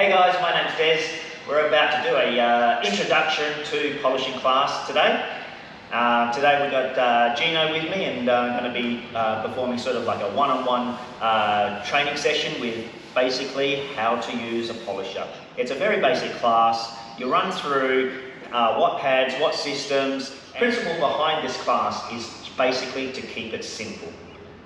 Hey guys, my name's Des. We're about to do a introduction to polishing class today. Today we've got Gino with me, and I'm going to be performing sort of like a one-on-one training session with basically how to use a polisher. It's a very basic class. You run through what pads, what systems. The principle behind this class is basically to keep it simple,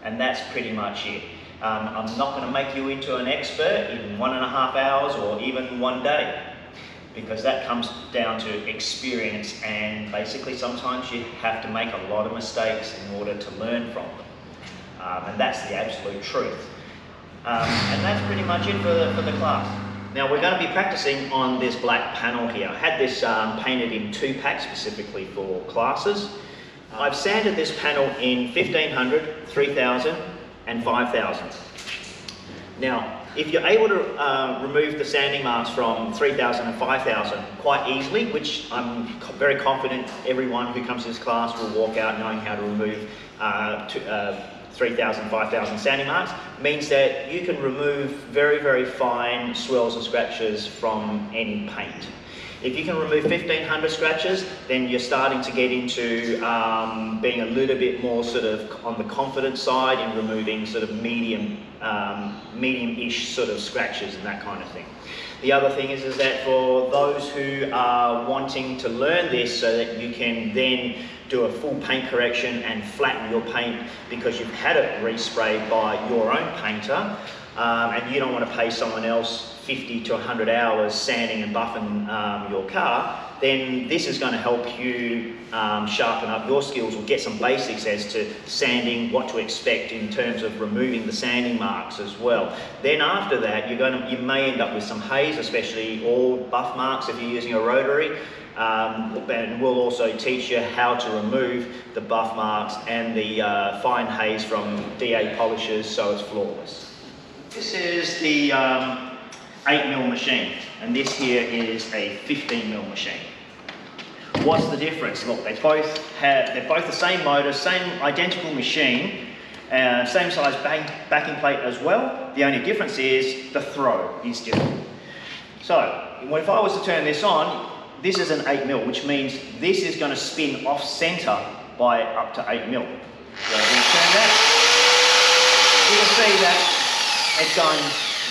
and that's pretty much it. I'm not going to make you into an expert in 1.5 hours or even one day, because that comes down to experience, and basically sometimes you have to make a lot of mistakes in order to learn from them, and that's the absolute truth. And that's pretty much it for the class. Now we're going to be practicing on this black panel here. I had this painted in 2 packs specifically for classes. I've sanded this panel in 1500, 3000 and 5000. Now, if you're able to remove the sanding marks from 3000 and 5000 quite easily, which I'm very confident everyone who comes to this class will walk out knowing how to remove 3000, 5000 sanding marks, means that you can remove very, very fine swirls and scratches from any paint. If you can remove 1500 scratches, then you're starting to get into being a little bit more sort of on the confident side in removing sort of medium-ish sort of scratches and that kind of thing. The other thing is that for those who are wanting to learn this so that you can then do a full paint correction and flatten your paint because you've had it resprayed by your own painter, and you don't want to pay someone else 50 to 100 hours sanding and buffing your car, then this is going to help you sharpen up your skills or get some basics as to sanding, what to expect in terms of removing the sanding marks as well. Then after that, you may end up with some haze, especially all buff marks if you're using a rotary. And we'll also teach you how to remove the buff marks and the fine haze from DA polishers so it's flawless. This is the 8mm machine, and this here is a 15mm machine. What's the difference? Look, they're both the same motor, same identical machine, same size backing plate as well. The only difference is the throw is different. So if I was to turn this on, this is an 8mm, which means this is going to spin off center by up to 8mm. So if we turn that, you can see that it's going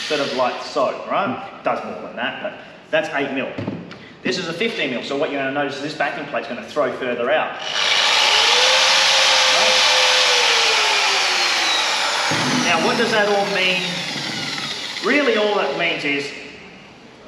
sort of like so, right? It does more than that, but that's 8mm. This is a 15mm, so what you're going to notice is this backing plate's going to throw further out. Right? Now, what does that all mean? Really, all that means is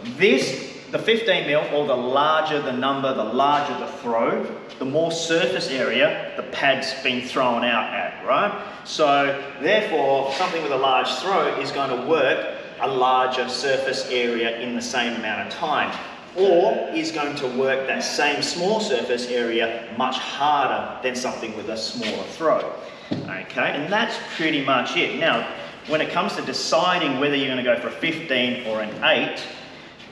the 15mm, or the larger the number, the larger the throw, the more surface area the pad's been thrown out at, right? So, therefore, something with a large throw is going to work a larger surface area in the same amount of time, or is going to work that same small surface area much harder than something with a smaller throw. Okay, and that's pretty much it. Now, when it comes to deciding whether you're going to go for a 15 or an 8,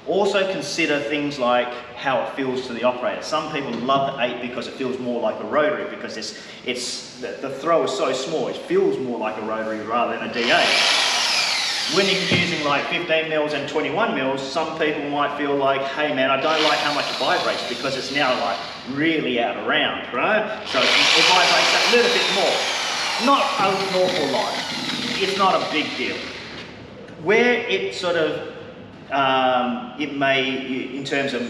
also consider things like how it feels to the operator. Some people love the 8 because it feels more like a rotary, because the throw is so small, it feels more like a rotary rather than a DA. When you're using like 15mm and 21mm, some people might feel like, hey man, I don't like how much it vibrates because it's now like really out of round, right? So it vibrates a little bit more. Not an awful lot. It's not a big deal. Where it sort of, it may, in terms of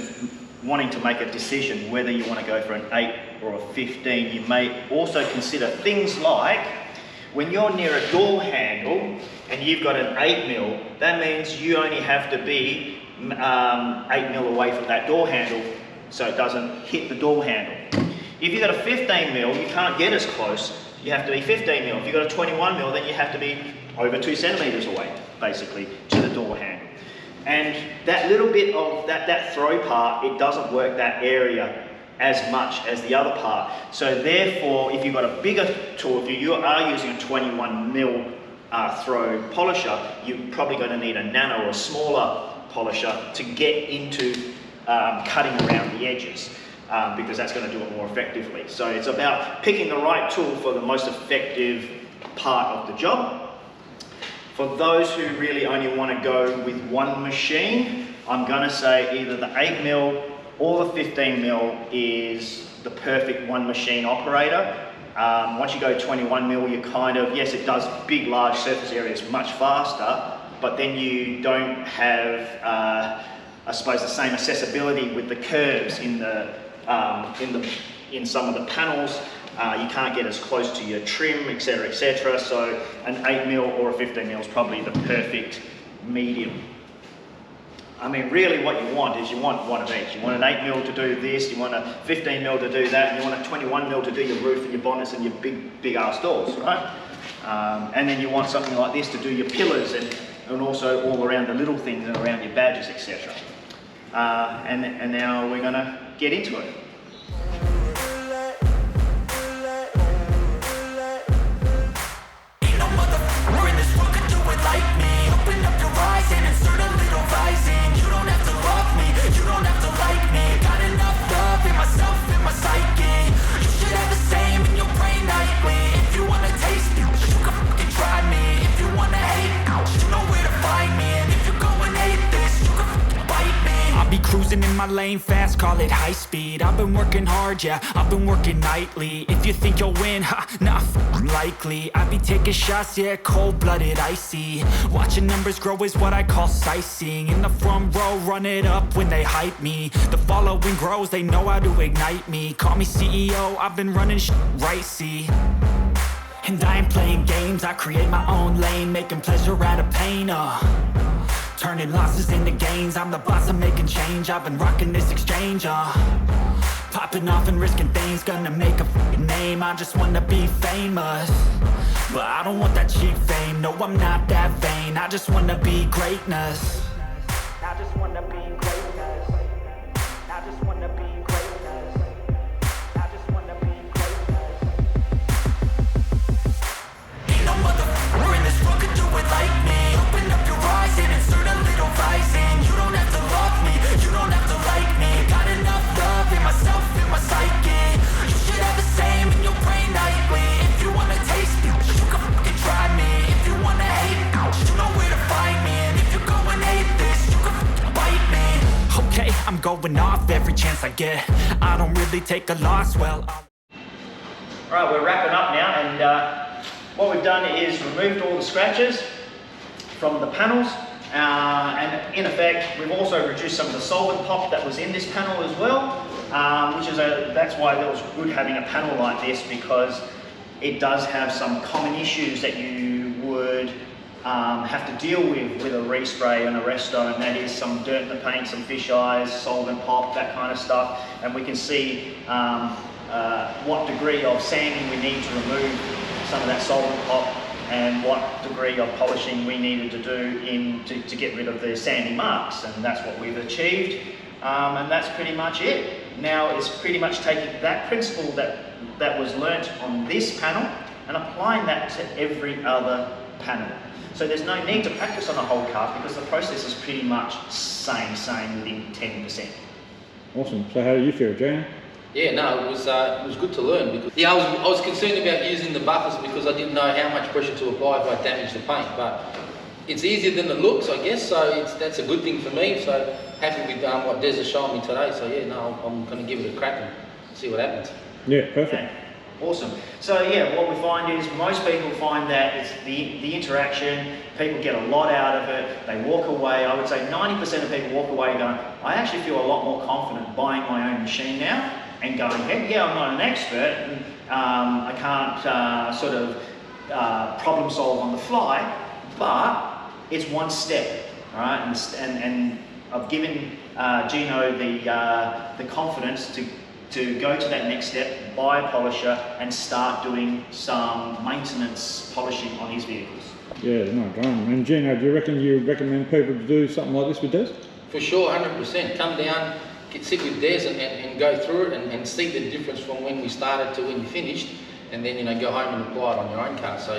wanting to make a decision whether you want to go for an 8 or a 15, you may also consider things like, when you're near a door handle and you've got an 8mm, that means you only have to be 8mm away from that door handle so it doesn't hit the door handle. If you've got a 15mm, you can't get as close. You have to be 15mm. If you've got a 21mm, then you have to be over 2 centimeters away, basically, to the door handle. And that little bit of that throw part, it doesn't work that area as much as the other part. So therefore, if you've got a bigger tool, if you are using a 21mm throw polisher, you're probably going to need a nano or a smaller polisher to get into cutting around the edges, because that's going to do it more effectively. So it's about picking the right tool for the most effective part of the job. For those who really only want to go with one machine, I'm going to say either the 8mm or the 15mm is the perfect one machine operator. Once you go 21mm, you kind of, yes, it does big, large surface areas much faster, but then you don't have, I suppose, the same accessibility with the curves in some of the panels. You can't get as close to your trim, etc., etc. So an 8mm or a 15mm is probably the perfect medium. I mean, really what you want is you want one of each. You want an 8mm to do this, you want a 15mm to do that, and you want a 21mm to do your roof and your bonnets and your big ass doors, right? And then you want something like this to do your pillars and also all around the little things and around your badges, etc. And now we're going to get into it. Cruising in my lane fast, call it high speed. I've been working hard, yeah, I've been working nightly. If you think you'll win, ha, not likely. I be taking shots, yeah, cold-blooded, icy. Watching numbers grow is what I call sightseeing. In the front row, run it up when they hype me. The following grows, they know how to ignite me. Call me CEO, I've been running right, see. And I ain't playing games, I create my own lane, making pleasure out of pain, turning losses into gains, I'm the boss, I'm making change. I've been rocking this exchange, popping off and risking things, gonna make a name. I just wanna be famous, but I don't want that cheap fame. No, I'm not that vain, I just wanna be greatness. I just wanna be greatness. I just wanna be greatness. I just wanna be greatness. Ain't no motherfucker in this world could do it like me. Open up your eyes and insert a little vice in. You don't have to love me, you don't have to like me. Got enough love in myself, in my psyche. You should have the same in your brain nightly. If you wanna taste it, you can fucking try me. If you wanna hate, you know where to find me. And if you go and hate this, you can fucking bite me. Okay, I'm going off every chance I get. I don't really take a loss, well Alright, we're wrapping up now, and what we've done is removed all the scratches from the panels, and in effect we've also reduced some of the solvent pop that was in this panel as well, that's why it was good having a panel like this, because it does have some common issues that you would have to deal with a respray and a resto, and that is some dirt in the paint, some fish eyes, solvent pop, that kind of stuff. And we can see what degree of sanding we need to remove some of that solvent pop, and what degree of polishing we needed to do to get rid of the sandy marks, and that's what we've achieved, and that's pretty much it. Now it's pretty much taking that principle that was learnt on this panel and applying that to every other panel. So there's no need to practice on a whole car because the process is pretty much same within 10%. Awesome. So how do you feel, Jane? Yeah, no, it was good to learn, because I was concerned about using the buffers because I didn't know how much pressure to apply if I damaged the paint, but it's easier than it looks, I guess, so that's a good thing for me. So happy with what Des has shown me today. So yeah, no, I'm going to give it a crack and see what happens. Yeah, perfect. Okay. Awesome. So yeah, what we find is most people find that it's the interaction, people get a lot out of it, they walk away. I would say 90% of people walk away going, I actually feel a lot more confident buying my own machine now, and going, hey, yeah, I'm not an expert, and I can't sort of problem solve on the fly, but it's one step, all right? And I've given Gino the confidence to go to that next step, buy a polisher, and start doing some maintenance polishing on his vehicles. Yeah, no drama. And Gino, do you recommend people to do something like this with Des? For sure, 100%. Come down, sit with Des and go through it and see the difference from when we started to when you finished, and then go home and apply it on your own car. So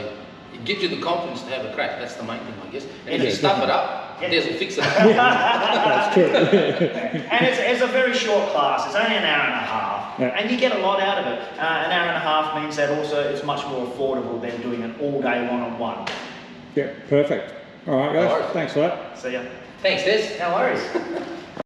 it gives you the confidence to have a crack. That's the main thing, I guess. And if you stuff it up, Des will fix it. That's true. And it's a very short class. It's only an hour and a half, and you get a lot out of it. An hour and a half means that also it's much more affordable than doing an all-day one-on-one. Yeah, perfect. All right, guys. No worries. Thanks for that. See ya. Thanks, Des. No worries.